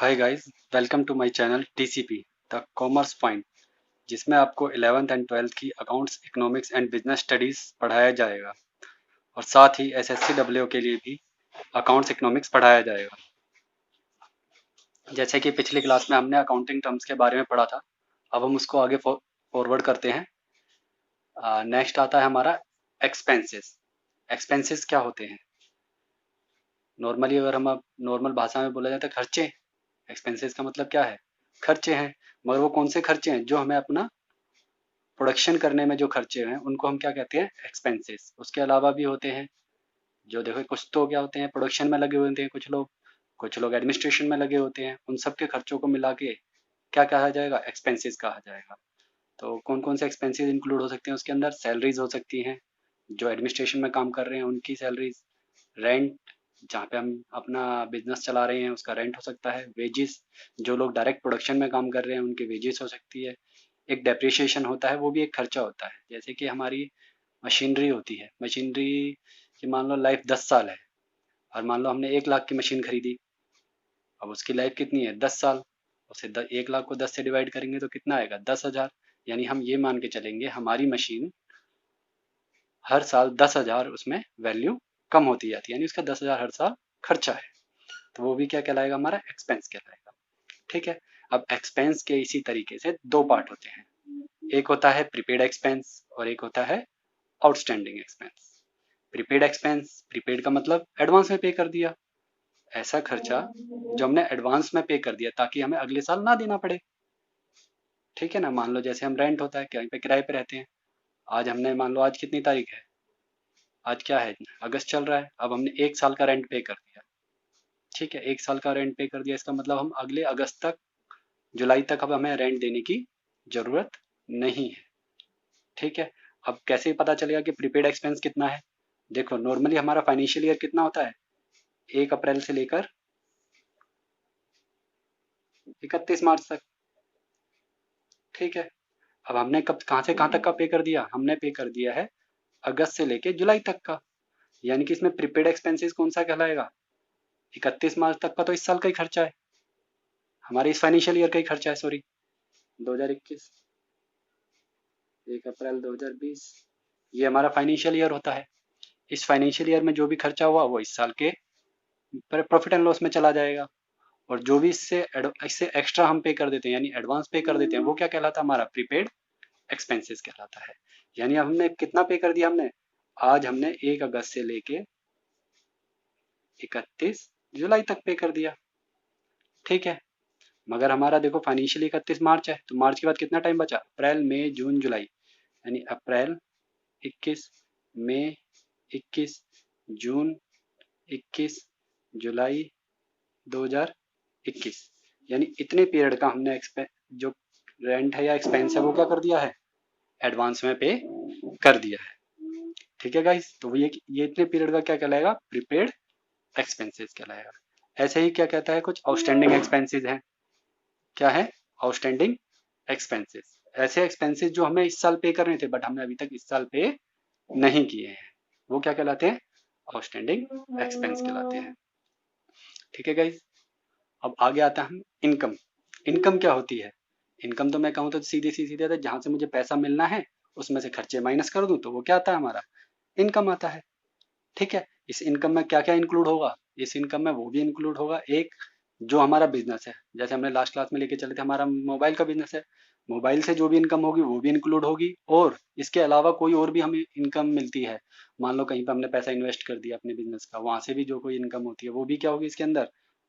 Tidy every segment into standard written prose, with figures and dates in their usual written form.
Hi guys, welcome to my channel TCP the commerce point, जिसमें आपको 11th and 12th की accounts, economics and business studies पढ़ाया जाएगा और साथ ही एसएससी डब्ल्यू के लिए भी अकाउंट्स इकोनॉमिक्स पढ़ाया जाएगा। जैसे कि पिछली क्लास में हमने अकाउंटिंग टर्म्स के बारे में पढ़ा था, अब हम उसको आगे फॉरवर्ड करते हैं। नेक्स्ट आता है हमारा एक्सपेंसेस। एक्सपेंसेस क्या होते हैं? नॉर्मली अगर हम अब नॉर्मल भाषा में बोला जाता है खर्चे। एक्सपेंसेस का मतलब क्या है? खर्चे हैं। मगर वो कौन से खर्चे हैं? जो हमें अपना प्रोडक्शन करने में जो खर्चे हैं उनको हम क्या कहते हैं? एक्सपेंसेस। उसके अलावा भी होते हैं, जो देखो कुछ तो क्या होते हैं, प्रोडक्शन में लगे हुए होते हैं कुछ लोग एडमिनिस्ट्रेशन में लगे होते हैं। उन सब के खर्चों को मिला के क्या कहा जाएगा? एक्सपेंसेस कहा जाएगा। तो कौन कौन से एक्सपेंसेस इंक्लूड हो सकते हैं उसके अंदर? सैलरीज हो सकती हैं, जो एडमिनिस्ट्रेशन में काम कर रहे हैं उनकी सैलरीज। रेंट, जहाँ पे हम अपना बिजनेस चला रहे हैं उसका रेंट हो सकता है। वेजेस, जो लोग डायरेक्ट प्रोडक्शन में काम कर रहे हैं उनकी वेजेस हो सकती है। एक डेप्रिसिएशन होता है, वो भी एक खर्चा होता है। जैसे कि हमारी मशीनरी होती है, मशीनरी की मान लो लाइफ 10 साल है, और मान लो हमने 1 लाख की मशीन खरीदी। अब उसकी लाइफ कितनी है? 10 साल। उसे 1 लाख को 10 से डिवाइड करेंगे तो कितना आएगा? 10,000। यानी हम ये मान के चलेंगे हमारी मशीन हर साल 10,000 उसमें वैल्यू कम होती जाती है, यानी उसका 10,000 हर साल खर्चा है। तो वो भी क्या कहलाएगा? हमारा एक्सपेंस कहलाएगा। ठीक है। अब एक्सपेंस के इसी तरीके से दो पार्ट होते हैं। एक होता है प्रीपेड एक्सपेंस और एक होता है outstanding expense. Prepaid expense, prepaid का मतलब एडवांस में पे कर दिया। ऐसा खर्चा जो हमने एडवांस में पे कर दिया ताकि हमें अगले साल ना देना पड़े। ठीक है ना? मान लो जैसे हम रेंट होता है, कहीं पे किराए पे रहते हैं। आज हमने मान लो, आज कितनी तारीख है? आज क्या है? अगस्त चल रहा है। अब हमने 1 साल का रेंट पे कर दिया। ठीक है, 1 साल का रेंट पे कर दिया, इसका मतलब हम अगले अगस्त तक, जुलाई तक अब हमें रेंट देने की जरूरत नहीं है। ठीक है। अब कैसे पता चलेगा कि प्रीपेड एक्सपेंस कितना है? देखो, नॉर्मली हमारा फाइनेंशियल ईयर कितना होता है? 1 अप्रैल से लेकर 31 मार्च तक। ठीक है। अब हमने कब कहाँ से कहाँ तक का पे कर दिया? हमने पे कर दिया है अगस्त से लेके जुलाई तक का। यानी कि इसमें प्रीपेड एक्सपेंसेस कौन सा कहलाएगा? 31 मार्च तक का तो इस साल का ही खर्चा है, हमारे इस फाइनेंशियल ईयर का ही खर्चा है, सॉरी, 2021। 1 अप्रैल 2020, ये हमारा फाइनेंशियल ईयर होता है। इस फाइनेंशियल ईयर में जो भी खर्चा हुआ वो इस साल के प्रॉफिट एंड लॉस में चला जाएगा। और जो भी इससे एक्स्ट्रा हम पे कर देते हैं, यानी एडवांस पे कर देते हैं, वो क्या कहलाता है? हमारा प्रीपेड एक्सपेंसेस कहलाता है। यानी हमने कितना पे कर दिया? हमने आज हमने 1 अगस्त से लेके 31 जुलाई तक पे कर दिया। ठीक है। मगर हमारा देखो फाइनेंशियली 31 मार्च है, तो मार्च के बाद कितना टाइम बचा? अप्रैल, मई, जून, जुलाई। यानी अप्रैल 21, मई 21, जून 21, जुलाई 2021। यानी इतने पीरियड का हमने जो रेंट है या एक्सपेंस है वो क्या कर दिया है? एडवांस में पे कर दिया है। ठीक है गाइस, तो ये इतने पीरियड का क्या कहलाएगा? प्रीपेड एक्सपेंसेस कहलाएगा। ऐसे ही क्या कहता है? कुछ आउटस्टैंडिंग एक्सपेंसेस हैं। क्या है? आउटस्टैंडिंग एक्सपेंसेस, ऐसे एक्सपेंसेस जो हमें इस साल पे करने थे बट हमने अभी तक इस साल पे नहीं किए हैं, वो क्या कहलाते हैं? आउटस्टैंडिंग एक्सपेंस कहलाते हैं। ठीक है गाइस। अब आगे आता है हम इनकम। इनकम क्या होती है? इनकम तो मैं कहूँ तो सीधी सी सीधी आता है, जहां से मुझे पैसा मिलना है उसमें से खर्चे माइनस कर दूं तो वो क्या आता है? हमारा इनकम आता है। ठीक है। इस इनकम में क्या क्या इंक्लूड होगा? इस इनकम में वो भी इंक्लूड होगा, एक जो हमारा बिजनेस है, जैसे हमने लास्ट क्लास में लेके चले थे, हमारा मोबाइल का बिजनेस है, मोबाइल से जो भी इनकम होगी वो भी इंक्लूड होगी। और इसके अलावा कोई और भी हमें इनकम मिलती है, मान लो कहीं पर हमने पैसा इन्वेस्ट कर दिया अपने बिजनेस का, वहां से भी जो कोई इनकम होती है वो भी क्या होगी इसके अंदर?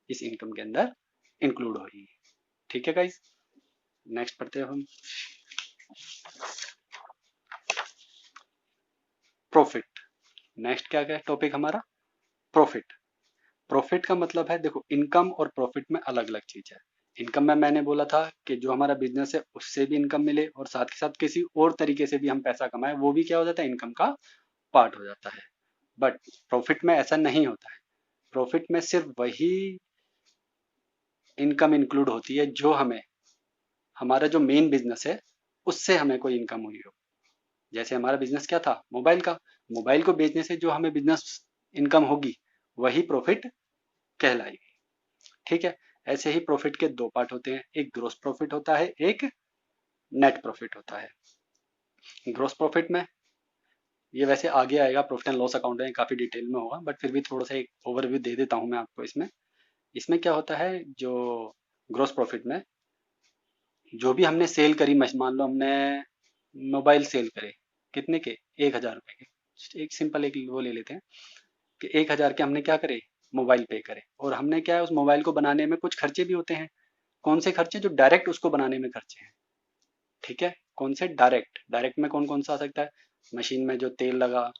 इस इनकम के अंदर इंक्लूड होगी। ठीक है गाइस, नेक्स्ट पढ़ते हैं हम प्रॉफिट। नेक्स्ट क्या क्या टॉपिक हमारा? प्रॉफिट। प्रॉफिट का मतलब है, देखो, इनकम और प्रॉफिट में अलग अलग चीज है। इनकम में मैंने बोला था कि जो हमारा बिजनेस है उससे भी इनकम मिले और साथ के साथ किसी और तरीके से भी हम पैसा कमाए, वो भी क्या हो जाता है? इनकम का पार्ट हो जाता है। बट प्रॉफिट में ऐसा नहीं होता है। प्रॉफिट में सिर्फ वही इनकम इंक्लूड होती है जो हमें, हमारा जो मेन बिजनेस है उससे हमें कोई इनकम हुई हो। जैसे हमारा बिजनेस क्या था? मोबाइल का। मोबाइल को बेचने से जो हमें बिजनेस इनकम होगी वही प्रॉफिट कहलाएगी। ठीक है। ऐसे ही प्रॉफिट के दो पार्ट होते हैं, एक ग्रोस प्रॉफिट होता है, एक नेट प्रॉफिट होता है। ग्रोस प्रॉफिट में ये वैसे आगे आएगा, प्रॉफिट एंड लॉस अकाउंट में काफी डिटेल में होगा, बट फिर भी थोड़ा सा एक ओवरव्यू दे देता हूँ मैं आपको इसमें। इसमें क्या होता है, जो ग्रोस प्रॉफिट में जो भी हमने सेल करी, मान लो हमने मोबाइल सेल करे, कितने के, 1,000 रुपए के, एक सिंपल एक वो ले लेते हैं कि 1,000 के हमने क्या करे, मोबाइल पे करे, और हमने क्या है, उस मोबाइल को बनाने में कुछ खर्चे भी होते हैं। कौन से खर्चे, जो डायरेक्ट उसको बनाने में खर्चे हैं, ठीक है। कौन से, डायरेक्ट, डायरेक्ट में कौन कौन सा आ सकता है, मशीन में जो तेल लगा,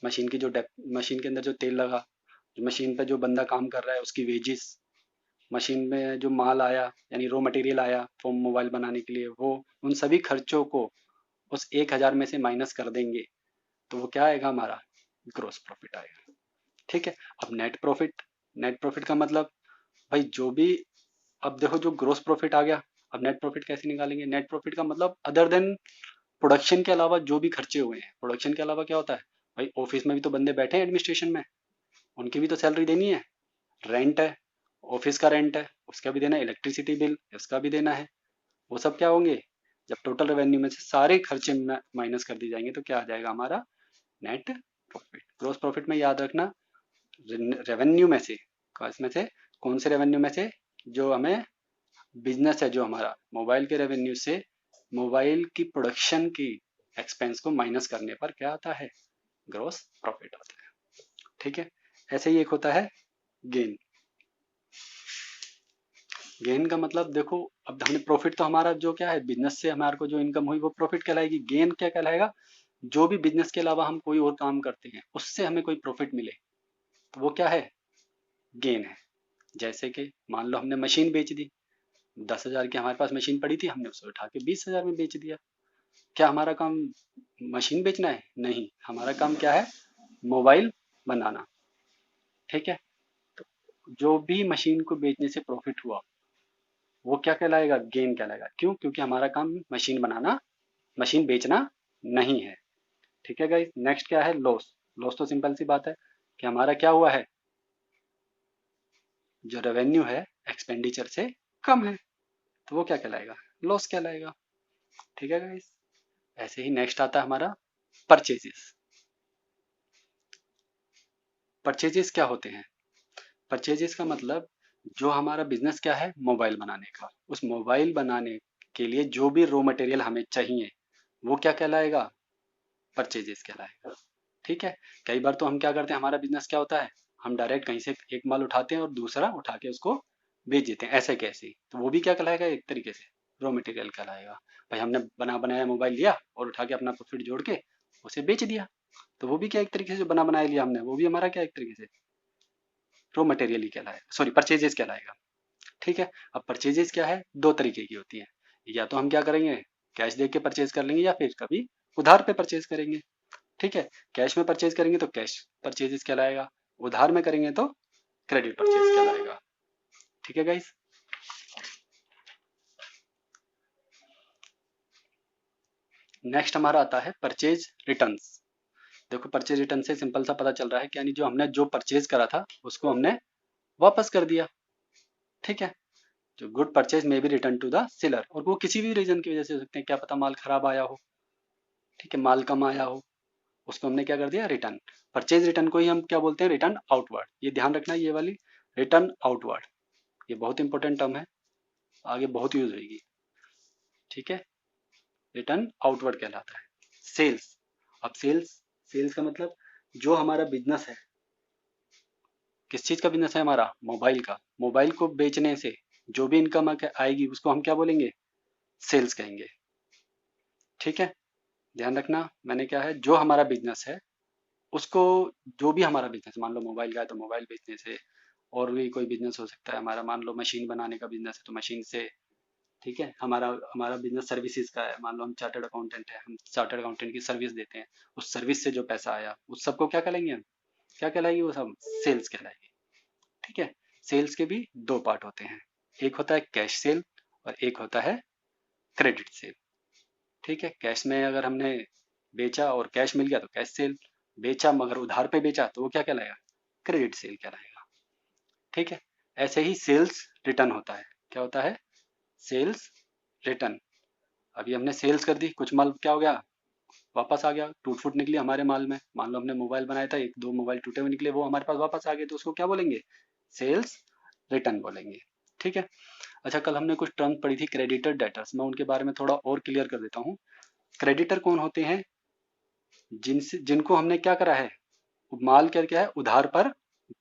मशीन की जो मशीन के अंदर जो तेल लगा, जो मशीन पे जो बंदा काम कर रहा है उसकी वेजिस, मशीन में जो माल आया यानी रॉ मटेरियल आया फोम मोबाइल बनाने के लिए, वो उन सभी खर्चों को उस 1,000 में से माइनस कर देंगे, तो वो क्या आएगा, हमारा ग्रोस प्रॉफिट आएगा, ठीक है। अब नेट प्रॉफिट, नेट प्रॉफिट का मतलब भाई जो भी, अब देखो जो ग्रोस प्रॉफिट आ गया, अब नेट प्रॉफिट कैसे निकालेंगे, नेट प्रॉफिट का मतलब अदर देन प्रोडक्शन के अलावा जो भी खर्चे हुए हैं, प्रोडक्शन के अलावा क्या होता है भाई, ऑफिस में भी तो बंदे बैठे हैं एडमिनिस्ट्रेशन में, उनकी भी तो सैलरी देनी है, रेंट है, ऑफिस का रेंट है उसका भी देना है, इलेक्ट्रिसिटी बिल उसका भी देना है, वो सब क्या होंगे, जब टोटल रेवेन्यू में से सारे खर्चे माइनस कर दिए जाएंगे तो क्या आ जाएगा हमारा, नेट प्रॉफिट। ग्रोस प्रॉफिट में याद रखना, रेवेन्यू में से, इसमें से कौन से रेवेन्यू में से, जो हमें बिजनेस है जो हमारा, मोबाइल के रेवेन्यू से मोबाइल की प्रोडक्शन की एक्सपेंस को माइनस करने पर क्या आता है, ग्रोस प्रॉफिट आता है, ठीक है। ऐसे ही एक होता है गेन। गेन का मतलब देखो, अब हमने प्रॉफिट तो हमारा जो क्या है, बिजनेस से हमारे को जो इनकम हुई वो प्रॉफिट कहलाएगी, गेन क्या कहलाएगा, जो भी बिजनेस के अलावा हम कोई और काम करते हैं उससे हमें कोई प्रॉफिट मिले तो वो क्या है, गेन है। जैसे कि मान लो हमने मशीन बेच दी, 10,000 की हमारे पास मशीन पड़ी थी, हमने उसे उठा के 20,000 में बेच दिया, क्या हमारा काम मशीन बेचना है, नहीं, हमारा काम क्या है, मोबाइल बनाना, ठीक है। तो जो भी मशीन को बेचने से प्रॉफिट हुआ वो क्या कहलाएगा, गेन कहलाएगा, क्यों, क्योंकि हमारा काम मशीन बनाना, मशीन बेचना नहीं है, ठीक है गाइस। नेक्स्ट क्या है, लॉस। लॉस तो सिंपल सी बात है कि हमारा क्या हुआ है, जो रेवेन्यू है एक्सपेंडिचर से कम है, तो वो क्या कहलाएगा, लॉस कहलाएगा, ठीक है गाइस। ऐसे ही नेक्स्ट आता है हमारा परचेजेस। परचेजेस क्या होते हैं, परचेजेस का मतलब जो हमारा बिजनेस क्या है, मोबाइल बनाने का, उस मोबाइल बनाने के लिए जो भी रॉ मटेरियल हमें चाहिए वो क्या कहलाएगा, परचेजेस कहलाएगा, ठीक है। कई बार तो हम क्या करते हैं, हमारा बिजनेस क्या होता है, हम डायरेक्ट कहीं से एक माल उठाते हैं और दूसरा उठा के उसको बेच देते हैं, ऐसे कैसे, तो वो भी क्या कहलाएगा, एक तरीके से रॉ मटेरियल कहलाएगा। भाई हमने बना बनाया मोबाइल लिया और उठा के अपना प्रॉफिट जोड़ के उसे बेच दिया, तो वो भी क्या एक तरीके से बना बनाया लिया हमने, वो भी हमारा क्या एक तरीके से रॉ मटेरियल ही कहलाएगा, सॉरी परचेजेस कहलाएगा, ठीक है। अब परचेजेस क्या है, दो तरीके की होती है, या तो हम क्या करेंगे, कैश दे के परचेज कर लेंगे, या फिर कभी उधार पे परचेज करेंगे, ठीक है। कैश में परचेज करेंगे तो कैश परचेजेस कहलाएगा, उधार में करेंगे तो क्रेडिट परचेज कहलाएगा, ठीक है गाइस। नेक्स्ट हमारा आता है परचेज रिटर्न्स। देखो परचेज रिटर्न से सिंपल सा पता चल रहा है कि यानी जो हमने जो परचेज करा था उसको हमने वापस कर दिया, ठीक है। जो good purchase may be return to the seller, और वो किसी भी रीजन की वजह से हो सकते हैं, क्या पता माल खराब आया हो, ठीक है, माल कम आया हो, उसको हमने क्या कर दिया, रिटर्न। परचेज रिटर्न को ही हम क्या बोलते हैं, रिटर्न आउटवर्ड, ये ध्यान रखना, ये वाली रिटर्न आउटवर्ड, ये बहुत इंपॉर्टेंट टर्म है, आगे बहुत यूज होगी, ठीक है। रिटर्न आउटवर्ड कहलाता है। सेल्स, अब सेल्स, सेल्स का मतलब जो हमारा बिजनेस है, किस चीज का बिजनेस है हमारा, मोबाइल का, मोबाइल को बेचने से जो भी इनकम आएगी उसको हम क्या बोलेंगे, सेल्स कहेंगे, ठीक है। ध्यान रखना, मैंने क्या है, जो हमारा बिजनेस है उसको, जो भी हमारा बिजनेस, मान लो मोबाइल का है तो मोबाइल बेचने से, और भी कोई बिजनेस हो सकता है हमारा, मान लो मशीन बनाने का बिजनेस है तो मशीन से, ठीक है। हमारा हमारा बिजनेस सर्विसेज का है, मान लो हम चार्टर्ड अकाउंटेंट है, हम चार्टर्ड अकाउंटेंट की सर्विस देते हैं, उस सर्विस से जो पैसा आया उस सबको क्या कहलाएंगे हम, क्या कहलाएगी वो सब, सेल्स कहलाएगी, ठीक है। सेल्स के भी दो पार्ट होते हैं, एक होता है कैश सेल और एक होता है क्रेडिट सेल, ठीक है। कैश में अगर हमने बेचा और कैश मिल गया तो कैश सेल, बेचा मगर उधार पे बेचा तो वो क्या कहलाएगा, क्रेडिट सेल कहलाएगा, ठीक है। ऐसे ही सेल्स रिटर्न होता है। क्या होता है? Sales return. अभी हमने सेल्स कर दी, कुछ माल क्या हो गया, वापस आ गया, टूट फूट निकली हमारे माल में। मान लो हमने मोबाइल बनाया था, एक दो मोबाइल टूटे हुए निकले, वो हमारे पास वापस आ गए, तो उसको क्या बोलेंगे? सेल्स रिटर्न बोलेंगे। ठीक है। अच्छा, कल हमने कुछ टर्म पढ़ी थी, क्रेडिटर, डेटर्स। मैं उनके बारे में थोड़ा और क्लियर कर देता हूँ। क्रेडिटर कौन होते हैं? जिनसे जिनको हमने क्या करा है, माल क्या है, उधार पर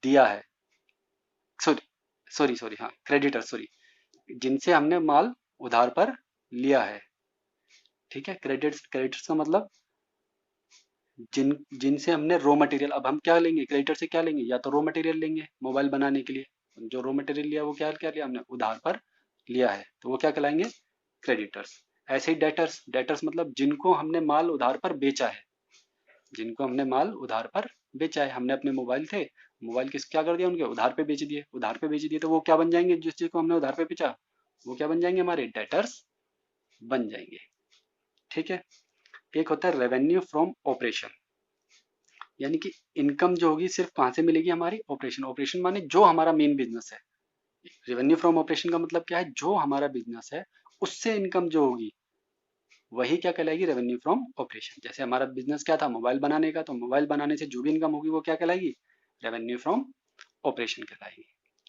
दिया है। सॉरी सॉरी सॉरी, हाँ, क्रेडिटर, सॉरी, जिनसे हमने माल उधार पर लिया है। ठीक है। क्रेडिट्स, क्रेडिटर्स का मतलब जिनसे हमने रॉ मटेरियल, अब हम क्या लेंगे, क्रेडिटर से क्या लेंगे, या तो रॉ मटेरियल लेंगे मोबाइल बनाने के लिए, जो रॉ मटेरियल लिया वो क्या क्या लिया हमने, उधार पर लिया है, तो वो क्या कहलाएंगे, क्रेडिटर्स। ऐसे ही डेटर्स, डेटर्स मतलब जिनको हमने माल उधार पर बेचा है, जिनको हमने माल उधार पर बेचा है। हमने अपने मोबाइल थे, मोबाइल किस क्या कर दिया, उनके उधार पे बेच दिए, उधार पे बेच दिए, तो वो क्या बन जाएंगे, जिस चीज को हमने उधार पे बेचा वो क्या बन जाएंगे, हमारे डेटर्स बन जाएंगे। ठीक है। एक होता है रेवेन्यू फ्रॉम ऑपरेशन, यानी कि इनकम जो होगी सिर्फ कहाँ से मिलेगी, हमारी ऑपरेशन। ऑपरेशन माने जो हमारा मेन बिजनेस है। रेवेन्यू फ्रॉम ऑपरेशन का मतलब क्या है, जो हमारा बिजनेस है उससे इनकम जो होगी वही क्या कहलाएगी, रेवेन्यू फ्रॉम ऑपरेशन। जैसे हमारा बिजनेस क्या था, मोबाइल बनाने का, तो मोबाइल बनाने से जो भी इनकम होगी वो क्या कहलाएगी, रेवेन्यू फ्रॉम ऑपरेशन कहलाएगी।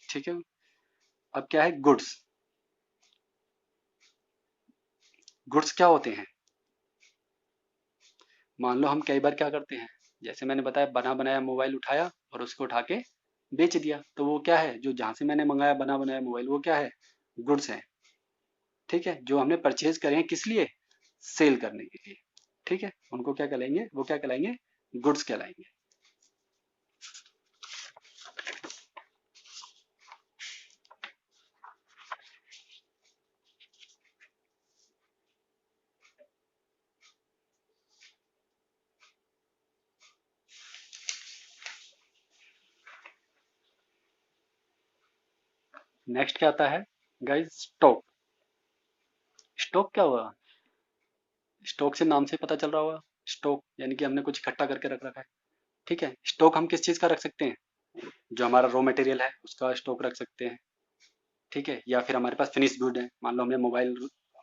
ठीक है। अब क्या है, गुड्स। गुड्स क्या होते हैं? मान लो हम कई बार क्या करते हैं, जैसे मैंने बताया, बना बनाया मोबाइल उठाया और उसको उठा के बेच दिया, तो वो क्या है, जो जहां से मैंने मंगाया बना बनाया मोबाइल, वो क्या है, गुड्स है। ठीक है। जो हमने परचेज करे हैं किस लिए, सेल करने के लिए। ठीक है। उनको क्या कहलाएंगे, वो क्या कहलाएंगे, गुड्स कहलाएंगे। नेक्स्ट क्या आता है गाइस, स्टॉक। स्टॉक क्या हुआ, स्टॉक से नाम से पता चल रहा होगा, स्टॉक यानी कि हमने कुछ इकट्ठा करके रख रखा है। ठीक है। स्टॉक हम किस चीज का रख सकते हैं, जो हमारा रॉ मटेरियल है उसका स्टॉक रख सकते हैं। ठीक है। या फिर हमारे पास फिनिश गुड है, मान लो हमने मोबाइल,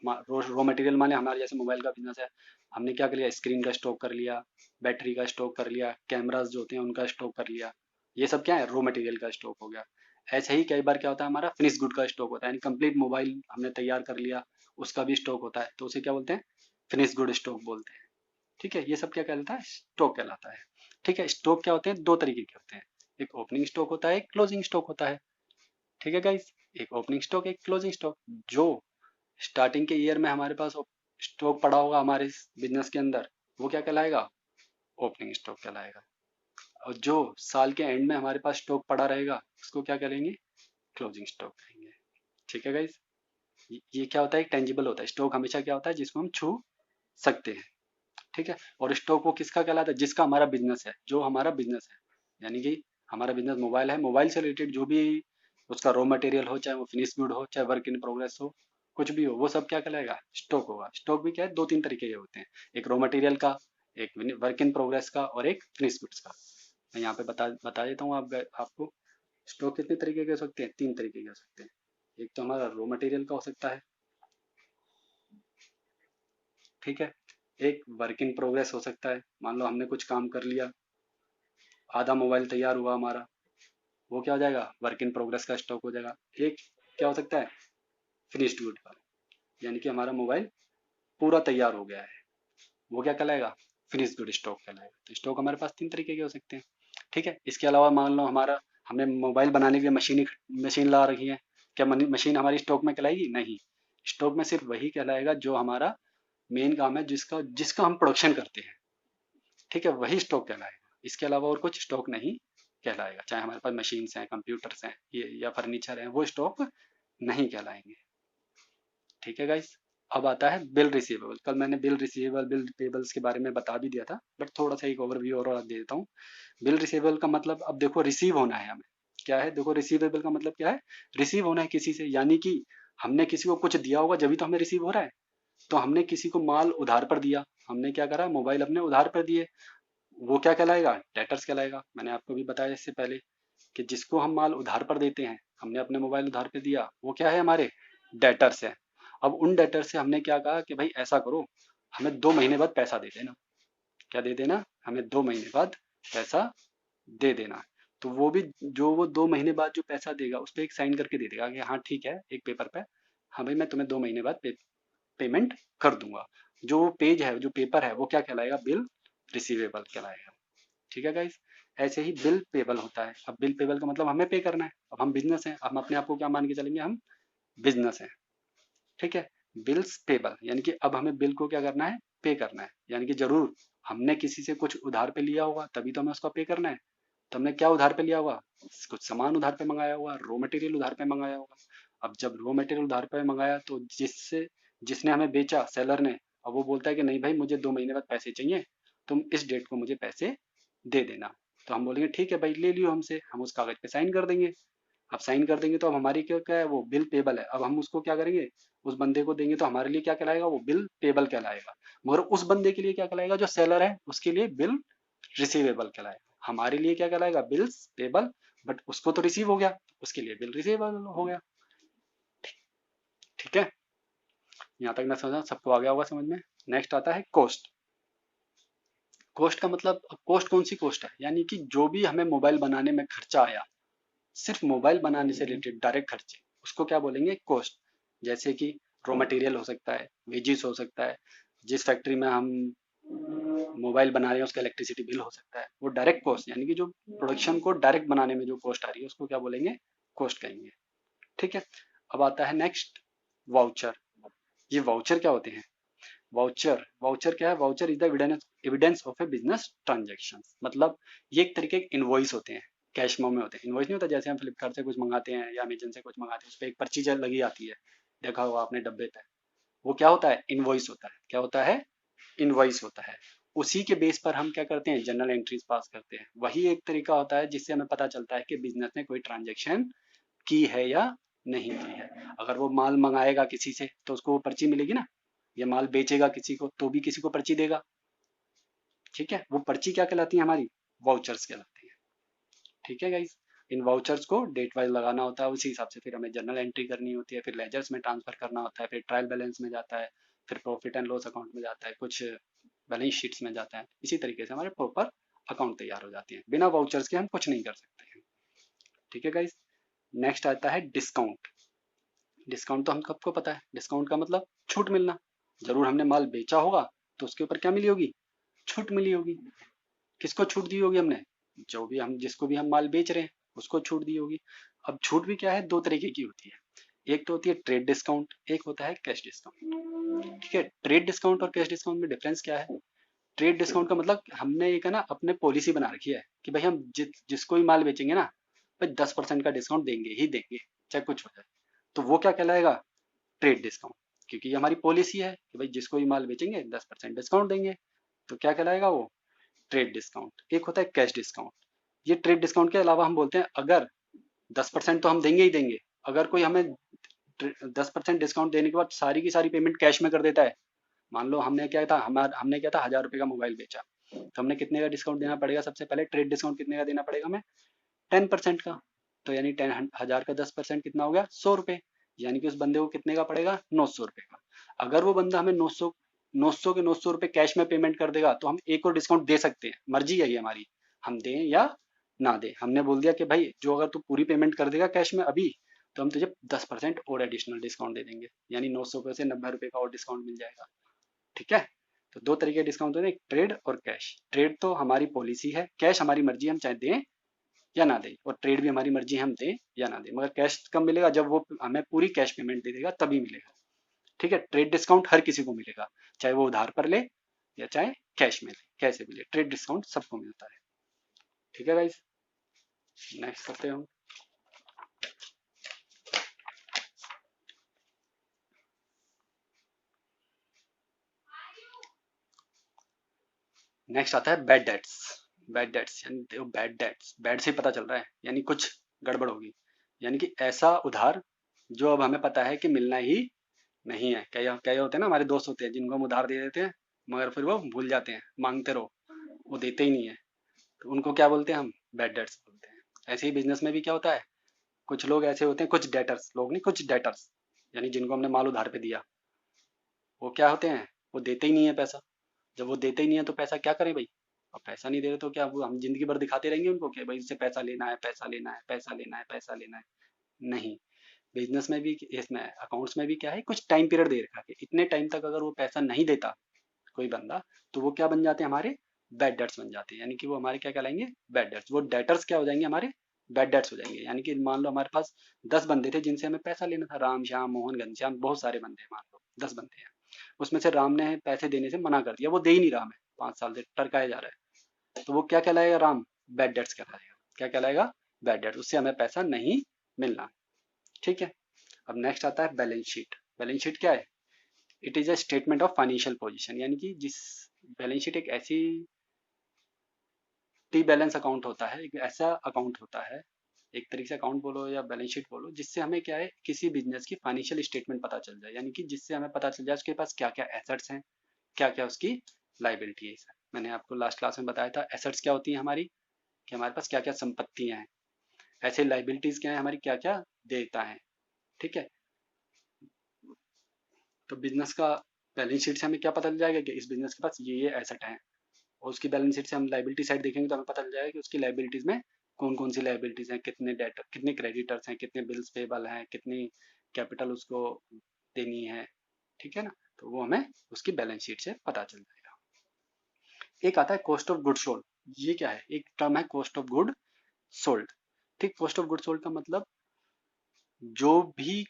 रॉ मटेरियल माने हमारे जैसे मोबाइल का बिजनेस है, हमने क्या कर लिया, स्क्रीन का स्टॉक कर लिया, बैटरी का स्टॉक कर लिया, कैमराज जो होते हैं उनका स्टॉक कर लिया। ये सब क्या है, रॉ मटेरियल का स्टॉक हो गया। ऐसे ही कई बार क्या होता है, हमारा फिनिश गुड का स्टॉक होता है, यानी कंप्लीट मोबाइल हमने तैयार कर लिया, उसका भी स्टॉक होता है, तो उसे क्या बोलते हैं, फिनिश गुड स्टॉक बोलते हैं। ठीक है। ये सब क्या कहलाता है, स्टॉक कहलाता है। ठीक है। स्टॉक क्या होते हैं, दो तरीके के होते हैं, एक ओपनिंग स्टॉक होता है, एक क्लोजिंग स्टॉक होता है। ठीक है गाइस, एक ओपनिंग स्टॉक, एक क्लोजिंग स्टॉक। जो स्टार्टिंग के ईयर में हमारे पास स्टॉक पड़ा होगा हमारे बिजनेस के अंदर, वो क्या कहलाएगा, ओपनिंग स्टॉक कहलाएगा। और जो साल के एंड में हमारे पास स्टॉक पड़ा रहेगा उसको क्या करेंगे, क्लोजिंग स्टॉक कहेंगे। ठीक है गाइस। ये क्या होता है, एक टेंजिबल होता है, स्टॉक हमेशा क्या होता है, जिसको हम छू सकते हैं। ठीक है। और स्टॉक वो किसका कहलाता है, जिसका हमारा बिजनेस है, जो हमारा बिजनेस है, यानी कि हमारा बिजनेस मोबाइल है, मोबाइल से रिलेटेड जो भी उसका रॉ मटेरियल हो, चाहे वो फिनिश गुड हो, चाहे वर्क इन प्रोग्रेस हो, कुछ भी हो, वो सब क्या कहलाएगा, स्टॉक होगा। स्टॉक भी क्या है, दो तीन तरीके के होते हैं, एक रॉ मटेरियल का, एक वर्क इन प्रोग्रेस का, और एक फिनिश गुड्स का। मैं यहाँ पे बता देता हूँ आपको। स्टॉक कितने तरीके के हो सकते हैं, तीन तरीके के हो सकते हैं। एक तो हमारा रॉ मटेरियल का हो सकता है। ठीक है। एक वर्क इन प्रोग्रेस हो सकता है, मान लो हमने कुछ काम कर लिया, आधा मोबाइल तैयार हुआ हमारा, वो क्या हो जाएगा, वर्क इन प्रोग्रेस का स्टॉक हो जाएगा। एक क्या हो सकता है, फिनिश्ड गुड का, यानी कि हमारा मोबाइल पूरा तैयार हो गया है, वो क्या कहलाएगा, फिनिश गुड स्टॉक कहलाएगा। तो स्टॉक हमारे पास तीन तरीके के हो सकते हैं। ठीक है। इसके अलावा मान लो हमारा, हमने मोबाइल बनाने के लिए मशीन ला रखी है, क्या मशीन हमारी स्टॉक में कहलाएगी, नहीं। स्टॉक में सिर्फ वही कहलाएगा जो हमारा मेन काम है, जिसका जिसका हम प्रोडक्शन करते हैं। ठीक है। वही स्टॉक कहलाएगा, इसके अलावा और कुछ स्टॉक नहीं कहलाएगा। चाहे हमारे पास मशीन्स हैं, कंप्यूटर्स हैं, ये या फर्नीचर हैं, वो स्टॉक नहीं कहलाएंगे। ठीक है गाइस। अब आता है बिल रिसीवेबल। कल मैंने बिल रिसीवेबल, बिल पेबल्स के बारे में बता भी दिया था, बट थोड़ा सा एक ओवरव्यू और दे देता हूँ। बिल रिसीवेबल का मतलब, अब देखो, रिसीव होना है हमें, क्या है, देखो, रिसीवेबल का मतलब क्या है, रिसीव होना है किसी से, यानी कि हमने किसी को कुछ दिया होगा जब भी तो हमें रिसीव हो रहा है। तो हमने किसी को माल उधार पर दिया, हमने क्या करा, मोबाइल अपने उधार पर दिए, वो क्या कहलाएगा, डेटर्स कहलाएगा। मैंने आपको भी बताया इससे पहले कि जिसको हम माल उधार पर देते हैं हमने अपने मोबाइल उधार पे दिया, वो क्या है, हमारे डेटर्स है। अब उन डेटर से हमने क्या कहा कि भाई ऐसा करो, हमें 2 महीने बाद पैसा दे देना। क्या दे देना, हमें 2 महीने बाद पैसा दे देना। तो वो भी, जो वो 2 महीने बाद जो पैसा देगा उस पर एक साइन करके दे देगा कि हाँ ठीक है, एक पेपर पे, हाँ भाई मैं तुम्हें 2 महीने बाद पेमेंट कर दूंगा। जो पेज है, जो पेपर है, वो क्या कहलाएगा, बिल रिसीवेबल कहलाएगा। ठीक है गाइस। ऐसे ही बिल पेबल होता है। अब बिल पेबल का मतलब हमें पे करना है। अब हम बिजनेस हैं, हम अपने आप को क्या मान के चलेंगे, हम बिजनेस हैं। ठीक है। बिल्स पेबल यानी कि अब हमें बिल को क्या करना है, पे करना है। यानी कि जरूर हमने किसी से कुछ उधार पे लिया होगा, तभी तो हमें उसका पे करना है। तो हमने क्या उधार पे लिया होगा, कुछ सामान उधार पे मंगाया होगा, रॉ मटेरियल उधार पे मंगाया होगा। अब जब रॉ मटेरियल उधार पे मंगाया, तो जिसने हमें बेचा, सेलर ने, अब वो बोलता है कि नहीं भाई मुझे 2 महीने बाद पैसे चाहिए, तुम इस डेट को मुझे पैसे दे देना। तो हम बोलेंगे ठीक है भाई, ले लियो हमसे, हम उस कागज पे साइन कर देंगे। अब साइन कर देंगे तो अब हमारी क्या क्या है, वो बिल पेबल है। अब हम उसको क्या करेंगे, उस बंदे को देंगे, तो हमारे लिए क्या कहलाएगा, वो बिल पेबल कहलाएगा। मगर उस बंदे के लिए क्या कहलाएगा, जो सेलर है, उसके लिए बिल रिसीवेबल कहलाएगा। हमारे लिए क्या कहलाएगा, बिल्स पेबल। बट उसको तो रिसीव हो गया, उसके लिए बिल रिसीवेबल हो गया। ठीक है। यहाँ तक मैं समझा, सबको आ गया होगा समझ में। नेक्स्ट आता है कॉस्ट। कॉस्ट का मतलब, कॉस्ट कौन सी कॉस्ट है, यानी कि जो भी हमें मोबाइल बनाने में खर्चा आया, सिर्फ मोबाइल बनाने से रिलेटेड डायरेक्ट खर्चे, उसको क्या बोलेंगे, कॉस्ट। जैसे कि रॉ मटेरियल हो सकता है, वेजिस हो सकता है, जिस फैक्ट्री में हम मोबाइल बना रहे हैं उसका इलेक्ट्रिसिटी बिल हो सकता है, वो डायरेक्ट कॉस्ट, यानी कि जो प्रोडक्शन को डायरेक्ट बनाने में जो कॉस्ट आ रही है उसको क्या बोलेंगे, कॉस्ट कहेंगे। ठीक है। अब आता है नेक्स्ट, वाउचर। ये वाउचर क्या होते हैं, वाउचर, वाउचर क्या है, voucher is the evidence, evidence of A business transaction. मतलब ये एक तरीके के इनवॉइस होते हैं, कैश में होते हैं। इनवॉइस नहीं होता, जैसे हम फ्लिपकार्ट से कुछ मंगाते हैं या अमेजन से कुछ मंगाते हैं, उस पर एक पर्ची लगी आती है, देखा होगा आपने डब्बे पे। वो क्या होता है, इनवॉइस होता है। क्या होता है, इनवॉइस होता है। उसी के बेस पर हम क्या करते हैं, जर्नल एंट्रीज पास करते हैं। वही एक तरीका होता है जिससे हमें पता चलता है कि बिजनेस ने कोई ट्रांजेक्शन की है या नहीं की है। अगर वो माल मंगाएगा किसी से तो उसको वो पर्ची मिलेगी ना, ये माल बेचेगा किसी को तो भी किसी को पर्ची देगा। ठीक है। वो पर्ची क्या कहलाती है, हमारी वाउचर्स कहलाती है। ठीक है गाइज। इन वाउचर्स को डेट वाइज लगाना होता है, उसी हिसाब से फिर हमें जर्नल एंट्री करनी होती है, फिर लेजर्स में ट्रांसफर करना होता है, फिर ट्रायल बैलेंस में जाता है, फिर प्रॉफिट एंड लॉस अकाउंट में जाता है, कुछ बैलेंस शीट्स में जाता है। इसी तरीके से हमारे प्रॉपर अकाउंट तैयार हो जाते हैं। बिना वाउचर्स के हम कुछ नहीं कर सकते हैं। ठीक है गाइज। नेक्स्ट आता है डिस्काउंट। डिस्काउंट तो हम सबको पता है, डिस्काउंट का मतलब छूट मिलना। जरूर हमने माल बेचा होगा तो उसके ऊपर क्या मिली होगी, छूट मिली होगी। किसको छूट दी होगी हमने, जो भी हम, जिसको भी हम माल बेच रहे हैं उसको छूट दी होगी। अब छूट भी क्या है, दो तरीके की होती है। एक तो होती है ट्रेड डिस्काउंट, एक होता है कैश डिस्काउंट। ठीक है। ट्रेड डिस्काउंट और कैश डिस्काउंट में डिफरेंस क्या है। ट्रेड डिस्काउंट का मतलब हमने एक है ना अपने पॉलिसी बना रखी है कि भाई हम जिसको भी माल बेचेंगे ना, भाई 10% का डिस्काउंट देंगे ही देंगे, चाहे कुछ हो जाए। तो वो क्या कहलाएगा, ट्रेड डिस्काउंट। क्योंकि ये हमारी पॉलिसी है कि भाई जिसको भी माल बेचेंगे 10% डिस्काउंट देंगे। तो क्या कहलाएगा वो, ट्रेड डिस्काउंट। एक होता है कैश डिस्काउंट। ये ट्रेड डिस्काउंट के अलावा हम बोलते हैं, अगर 10% तो हम देंगे ही देंगे, अगर कोई हमें 10% डिस्काउंट देने के बाद सारी की सारी पेमेंट कैश में कर देता है। मान लो हमने क्या था 1,000 रुपये का मोबाइल बेचा, तो हमने कितने का डिस्काउंट देना पड़ेगा, सबसे पहले ट्रेड डिस्काउंट कितने का देना पड़ेगा हमें, 10% का। तो यानी 10,000 का 10% कितना हो गया, 100 रुपये। यानी कि उस बंदे को कितने का पड़ेगा, 900 रुपये का। अगर वो बंदा हमें 900 के 900 रुपये कैश में पेमेंट कर देगा तो हम एक और डिस्काउंट दे सकते हैं, मर्जी है ये हमारी, हम दें या ना दें। हमने बोल दिया कि भाई जो अगर तू पूरी पेमेंट कर देगा कैश में अभी, तो हम तुझे 10% और एडिशनल डिस्काउंट दे देंगे, यानी 900 से 90 रुपये का और डिस्काउंट मिल जाएगा। ठीक है। तो दो तरीके के डिस्काउंट होते हैं, एक ट्रेड और कैश। ट्रेड तो हमारी पॉलिसी है, कैश हमारी मर्जी, हम चाहे दें या ना दें। और ट्रेड भी हमारी मर्जी, हम दें या ना दें। मगर कैश कब मिलेगा, जब वो हमें पूरी कैश पेमेंट दे देगा तभी मिलेगा। ठीक है। ट्रेड डिस्काउंट हर किसी को मिलेगा, चाहे वो उधार पर ले या चाहे कैश में ले, कैसे भी ले, ट्रेड डिस्काउंट सबको मिलता है। ठीक है गाइस। नेक्स्ट करते हैं हम। नेक्स्ट आता है बैड डेट्स। बैड डेट्स यानी देखो, बैड डेट्स, बैड से ही पता चल रहा है, यानी कुछ गड़बड़ होगी। यानी कि ऐसा उधार जो अब हमें पता है कि मिलना ही नहीं है। क्या क्या होते हैं ना, हमारे दोस्त होते हैं जिनको हम उधार दे देते हैं, मगर फिर वो भूल जाते हैं, मांगते रहो, वो देते ही नहीं है। तो उनको क्या बोलते हैं हम, बैड डेट्स बोलते हैं। ऐसे ही बिजनेस में भी क्या होता है, कुछ लोग ऐसे होते हैं, कुछ डेटर्स, लोग नहीं, कुछ डेटर्स, यानी जिनको हमने माल उधार पे दिया, वो क्या होते हैं, वो देते ही नहीं है पैसा। जब वो देते ही नहीं है तो पैसा क्या करें भाई। अब पैसा नहीं दे रहे तो क्या वो हम जिंदगी भर दिखाते रहेंगे उनको कि भाई इससे पैसा लेना है, पैसा लेना है, पैसा लेना है, पैसा लेना है। नहीं। बिजनेस में भी, इसमें अकाउंट्स में भी क्या है, कुछ टाइम पीरियड दे रखा है, इतने टाइम तक अगर वो पैसा नहीं देता कोई बंदा, तो वो क्या बन जाते हैं, हमारे बैड डेट्स बन जाते हैं। यानी कि वो हमारे क्या कहलाएंगे, बैड डेट्स। वो डेटर्स क्या हो जाएंगे, हमारे बैड डेट्स हो जाएंगे। यानी कि मान लो हमारे पास 10 बंदे थे जिनसे हमें पैसा लेना था, राम श्याम मोहन घनश्याम, बहुत सारे बंदे हैं, मान लो 10 बंदे हैं। उसमें से राम ने पैसे देने से मना कर दिया, वो दे ही नहीं रहा, हमें 5 साल से टरकाया जा रहा है, तो वो क्या कहलाएगा, राम बैड डेट्स कहलाएगा। क्या कहलाएगा, बैड डेट्स, उससे हमें पैसा नहीं मिलना। ठीक है। अब नेक्स्ट आता है बैलेंस शीट। बैलेंस शीट क्या है, it is a statement of financial position. यानी कि जिस, बैलेंस शीट एक ऐसी, टी बैलेंस अकाउंट होता है, एक ऐसा अकाउंट होता है, एक तरीके से अकाउंट बोलो या बैलेंस शीट बोलो, जिससे हमें क्या है, किसी बिजनेस की फाइनेंशियल स्टेटमेंट पता चल जाए। यानी कि जिससे हमें पता चल जाए उसके पास क्या क्या एसेट्स हैं, क्या क्या उसकी लाइबिलिटी है। मैंने आपको लास्ट क्लास में बताया था, एसेट्स क्या होती है हमारी, कि हमारे पास क्या क्या संपत्तियां हैं, ऐसे लाइबिलिटीज क्या है हमारी, क्या क्या देयता है। ठीक है। तो बिजनेस का बैलेंस शीट से हमें क्या पता चल जाएगा कि इस बिजनेस के पास ये एसेट है, और उसकी बैलेंस शीट से हम लाइबिलिटी साइड देखेंगे तो हमें पता चल जाएगा कि उसकी लाइबिलिटीज में कौन कौन सी लाइबिलिटीज हैं, कितने डेट, कितने क्रेडिटर्स हैं, कितने बिल्स पेबल हैं, कितनी कैपिटल उसको देनी है। ठीक है ना। तो वो हमें उसकी बैलेंस शीट से पता चल जाएगा। एक आता है कॉस्ट ऑफ गुड सोल्ड। ये क्या है, एक टर्म है कॉस्ट ऑफ गुड सोल्ड। ठीक, कॉस्ट ऑफ गुड सोल्ड का मतलब जो भी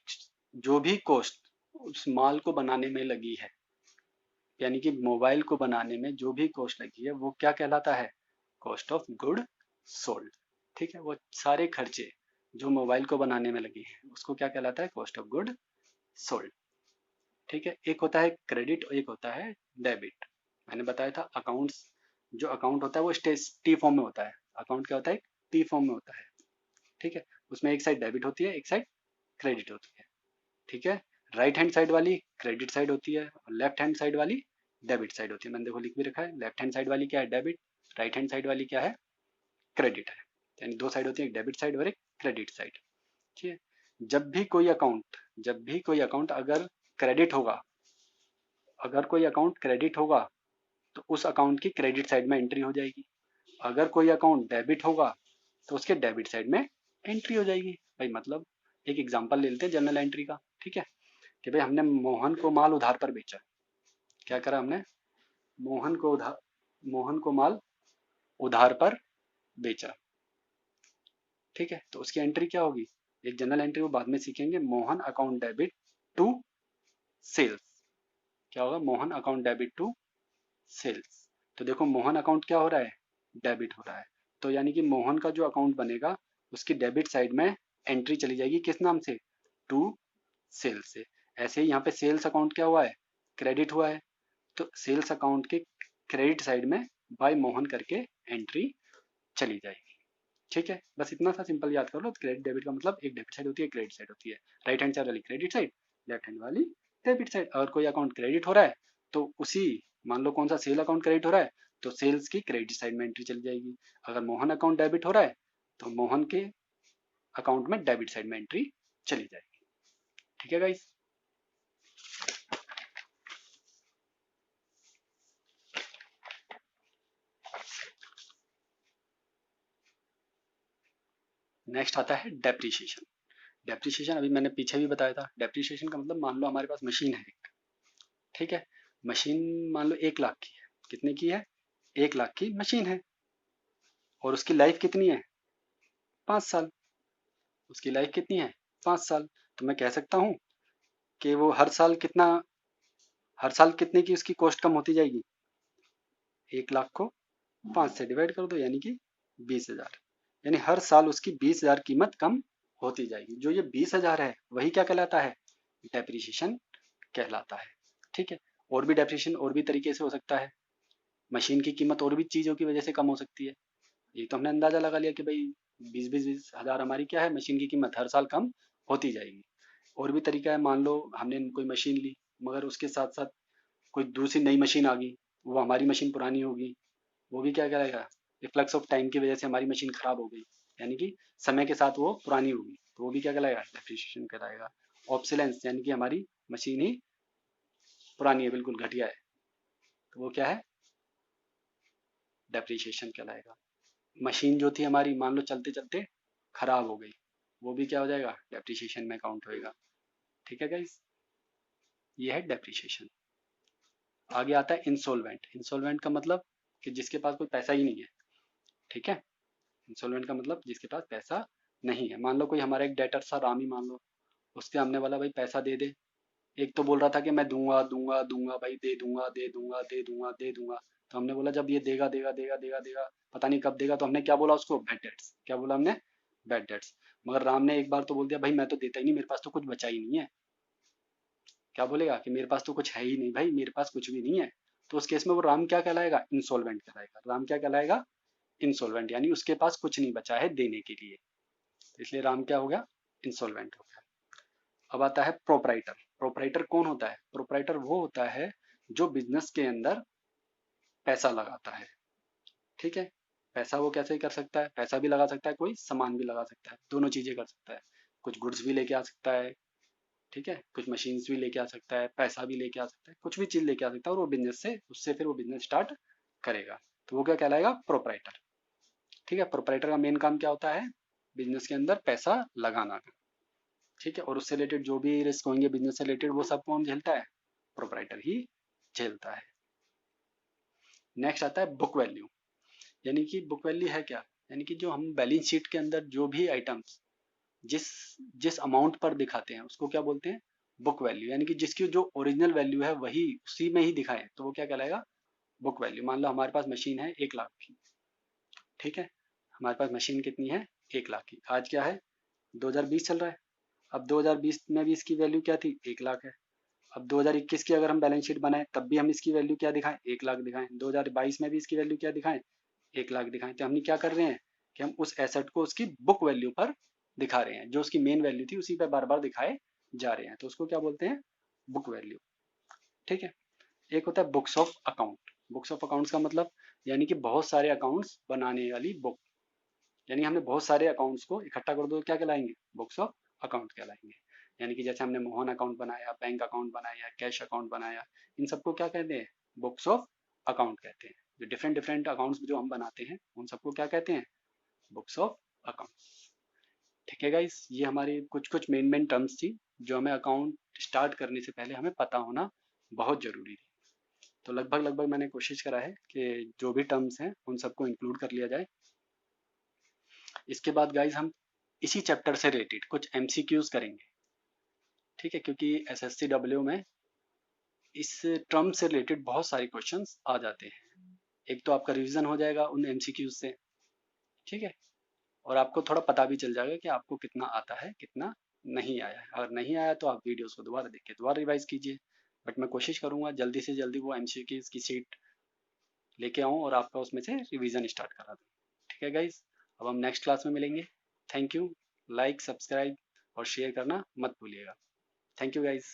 जो भी कॉस्ट उस माल को बनाने में लगी है, यानी कि मोबाइल को बनाने में जो भी कॉस्ट लगी है वो क्या कहलाता है, कॉस्ट ऑफ गुड सोल्ड। ठीक है। वो सारे खर्चे जो मोबाइल को बनाने में लगे हैं उसको क्या कहलाता है, कॉस्ट ऑफ गुड सोल्ड। ठीक है। एक होता है क्रेडिट और एक होता है डेबिट। मैंने बताया था अकाउंट्स, जो अकाउंट होता है वो टी फॉर्म में होता है। अकाउंट क्या होता है, टी फॉर्म में होता है। ठीक है। उसमें एक साइड डेबिट होती है, एक साइड क्रेडिट होती है। ठीक है। राइट हैंड साइड वाली क्रेडिट साइड होती है और लेफ्ट हैंड साइड वाली डेबिट साइड होती है। मैंने देखो लिख भी रखा है, लेफ्ट हैंड साइड वाली क्या है, डेबिट, राइट हैंड साइड वाली क्या है, क्रेडिट है। यानी दो साइड होती है, एक डेबिट साइड और एक क्रेडिट साइड। ठीक है। जब भी कोई अकाउंट अगर क्रेडिट होगा, अगर कोई अकाउंट क्रेडिट होगा तो उस अकाउंट की क्रेडिट साइड में एंट्री हो जाएगी। अगर कोई अकाउंट डेबिट होगा तो उसके डेबिट साइड में एंट्री हो जाएगी। भाई मतलब एक एग्जांपल ले लेते हैं जर्नल एंट्री का। ठीक है। कि भाई हमने मोहन को माल उधार पर बेचा। क्या करा हमने, मोहन को उधार, मोहन को माल उधार पर बेचा। ठीक है। तो उसकी एंट्री क्या होगी, एक जनरल एंट्री वो बाद में सीखेंगे, Mohan account debit to sales. क्या होगा, Mohan account debit to sales. तो देखो मोहन अकाउंट क्या हो रहा है, डेबिट हो रहा है। तो यानी कि मोहन का जो अकाउंट बनेगा उसकी डेबिट साइड में एंट्री चली जाएगी, किस नाम से, टू सेल्स से। ऐसे ही यहाँ पे सेल्स अकाउंट क्या हुआ है, क्रेडिट हुआ है, तो सेल्स अकाउंट के क्रेडिट साइड में बाय मोहन करके एंट्री चली जाएगी। ठीक है। बस इतना सा सिंपल याद कर लो। क्रेडिट डेबिट का मतलब एक डेबिट साइड होती है, क्रेडिट साइड होती है। राइट हैंड साइड वाली क्रेडिट साइड, लेफ्ट हैंड वाली डेबिट साइड। अगर कोई अकाउंट क्रेडिट हो रहा है तो उसी, मान लो कौन सा सेल अकाउंट क्रेडिट हो रहा है तो सेल्स की क्रेडिट साइड में एंट्री चली जाएगी। अगर मोहन अकाउंट डेबिट हो रहा है तो मोहन के अकाउंट में डेबिट साइड में एंट्री चली जाएगी। ठीक है गाइस। नेक्स्ट आता है डेप्रिसिएशन। डेप्रिसिएशन अभी मैंने पीछे भी बताया था। डेप्रिसिएशन का मतलब, मान लो हमारे पास मशीन है एक, ठीक है, मशीन मान लो 1 लाख की है। कितने की है, 1 लाख की मशीन है, और उसकी लाइफ कितनी है, 5 साल। उसकी लाइफ कितनी है, 5 साल। तो मैं कह सकता हूँ कि वो हर साल कितना, हर साल कितने की उसकी कॉस्ट कम होती जाएगी, 1 लाख को 5 से डिवाइड कर दो, यानी कि 20,000। यानी हर साल उसकी 20,000 कीमत कम होती जाएगी। जो ये 20,000 है वही क्या कहलाता है, डेप्रिसिएशन कहलाता है। ठीक है। और भी डेप्रिसिएशन और भी तरीके से हो सकता है। मशीन की कीमत और भी चीज़ों की वजह से कम हो सकती है। ये तो हमने अंदाजा लगा लिया कि भाई 20,000 हमारी क्या है, मशीन की कीमत हर साल कम होती जाएगी। और भी तरीका है, मान लो हमने कोई मशीन ली मगर उसके साथ साथ कोई दूसरी नई मशीन आ गई, वो हमारी मशीन पुरानी होगी, वो भी क्या करेगा, रिफ्लक्स ऑफ टाइम की वजह से हमारी मशीन खराब हो गई, यानी कि समय के साथ वो पुरानी होगी, तो वो भी क्या कहलाएगा, डेप्रिसिएशन कहलाएगा। ऑब्सोलेंस यानी कि हमारी मशीन ही पुरानी है, बिल्कुल घटिया है, तो वो क्या है, डेप्रिसिएशन कहलाएगा। मशीन जो थी हमारी, मान लो चलते चलते खराब हो गई, वो भी क्या हो जाएगा, डेप्रिसिएशन में काउंट होएगा। ठीक है गाइस, ये है डेप्रिसिएशन। आगे आता है इंसॉल्वेंट। इंसॉल्वेंट का मतलब कि जिसके पास कोई पैसा ही नहीं है। ठीक है, इंसॉल्वेंट का मतलब जिसके पास पैसा नहीं है। मान लो कोई हमारा एक डेटर था, राम ही मान लो, उसके हमने बोला भाई पैसा दे दे। एक तो बोल रहा था कि मैं दूंगा दूंगा दूंगा भाई, दे दूंगा दे दूंगा दे दूंगा दे दूंगा। तो हमने बोला जब ये देगा देगा देगा देगा देगा, पता नहीं कब देगा, तो हमने क्या बोला उसको, बैड डेट्स। क्या बोला हमने, बैड डेट्स। मगर राम ने एक बार तो बोल दिया भाई मैं तो देता ही नहीं, मेरे पास तो कुछ बचा ही नहीं है। क्या बोलेगा कि मेरे पास तो कुछ है ही नहीं भाई, मेरे पास कुछ भी नहीं है। तो उस केस में वो राम क्या कहलाएगा, इंसॉल्वेंट कहलाएगा। राम क्या कहलाएगा, इंसॉल्वेंट, यानी उसके पास कुछ नहीं बचा है देने के लिए, तो इसलिए राम क्या हो गया, इंसॉल्वेंट हो गया। अब आता है प्रोपराइटर। प्रोपराइटर कौन होता है, प्रोपराइटर वो होता है जो बिजनेस के अंदर पैसा लगाता है। ठीक है, पैसा वो कैसे कर सकता है, पैसा भी लगा सकता है, कोई सामान भी लगा सकता है, दोनों चीजें कर सकता है। कुछ गुड्स भी लेके आ सकता है, ठीक है, कुछ मशीन्स भी लेके आ सकता है, पैसा भी लेके आ सकता है, कुछ भी चीज लेके आ सकता है, और वो बिजनेस से, उससे फिर वो बिजनेस स्टार्ट करेगा। तो वो क्या कहलाएगा, प्रोपराइटर। ठीक है, प्रोपराइटर का मेन काम क्या होता है, बिजनेस के अंदर पैसा लगाना। ठीक है, और उससे रिलेटेड जो भी रिस्क होंगे बिजनेस से रिलेटेड, वो सब कौन झेलता है, प्रोपराइटर ही झेलता है। नेक्स्ट आता है बुक वैल्यू। यानी कि बुक वैल्यू है क्या, यानी कि जो हम बैलेंस शीट के अंदर जो भी आइटम्स जिस जिस अमाउंट पर दिखाते हैं उसको क्या बोलते हैं, बुक वैल्यू। यानी कि जिसकी जो ओरिजिनल वैल्यू है वही उसी में ही दिखाएं तो वो क्या कहलाएगा, बुक वैल्यू। मान लो हमारे पास मशीन है 1 लाख की। ठीक है, हमारे पास मशीन कितनी है, 1 लाख की। आज क्या है, 2020 चल रहा है। अब 2020 में भी इसकी वैल्यू क्या थी, 1 लाख है। अब 2021 की अगर हम बैलेंस शीट बनाएं तब भी हम इसकी वैल्यू क्या दिखाएं, 1 लाख दिखाएं। 2022 में भी इसकी वैल्यू क्या दिखाएं, 1 लाख दिखाएं। तो हम क्या कर रहे हैं कि हम उस एसेट को उसकी बुक वैल्यू पर दिखा रहे हैं, जो उसकी मेन वैल्यू थी उसी पे बार बार दिखाए जा रहे हैं, तो उसको क्या बोलते हैं, बुक वैल्यू। ठीक है, एक होता है books of account. Books of accounts का मतलब यानी कि बहुत सारे अकाउंट्स बनाने वाली बुक। यानी हमने बहुत सारे अकाउंट्स को इकट्ठा कर दो क्या कहलाएंगे, बुक्स ऑफ अकाउंट कहलाएंगे। यानी कि जैसे हमने मोहन अकाउंट बनाया, बैंक अकाउंट बनाया, कैश अकाउंट बनाया, इन सबको क्या कहते हैं, बुक्स ऑफ अकाउंट कहते हैं। जो डिफरेंट डिफरेंट अकाउंट्स जो हम बनाते हैं उन सबको क्या कहते हैं, बुक्स ऑफ अकाउंट। ठीक है गाइस, ये हमारी कुछ कुछ मेन मेन टर्म्स थी जो हमें अकाउंट स्टार्ट करने से पहले हमें पता होना बहुत जरूरी थी। तो लगभग लगभग मैंने कोशिश करा है कि जो भी टर्म्स हैं उन सबको इंक्लूड कर लिया जाए। इसके बाद गाइज हम इसी चैप्टर से रिलेटेड कुछ एमसीक्यूज करेंगे। ठीक है, क्योंकि एसएससी में इस टर्म से रिलेटेड बहुत सारे क्वेश्चंस आ जाते हैं। एक तो आपका रिवीजन हो जाएगा उन एमसीक्यूज से। ठीक है, और आपको थोड़ा पता भी चल जाएगा कि आपको कितना आता है कितना नहीं आया है। अगर नहीं आया तो आप वीडियोस को दोबारा देख के दोबारा रिवाइज कीजिए। बट मैं कोशिश करूंगा जल्दी से जल्दी वो एमसीक्यूज की सीट लेके आऊँ और आपका उसमें से रिवीजन स्टार्ट करा दूँ। ठीक है गाइज, अब हम नेक्स्ट क्लास में मिलेंगे। थैंक यू, लाइक सब्सक्राइब और शेयर करना मत भूलिएगा। Thank you guys.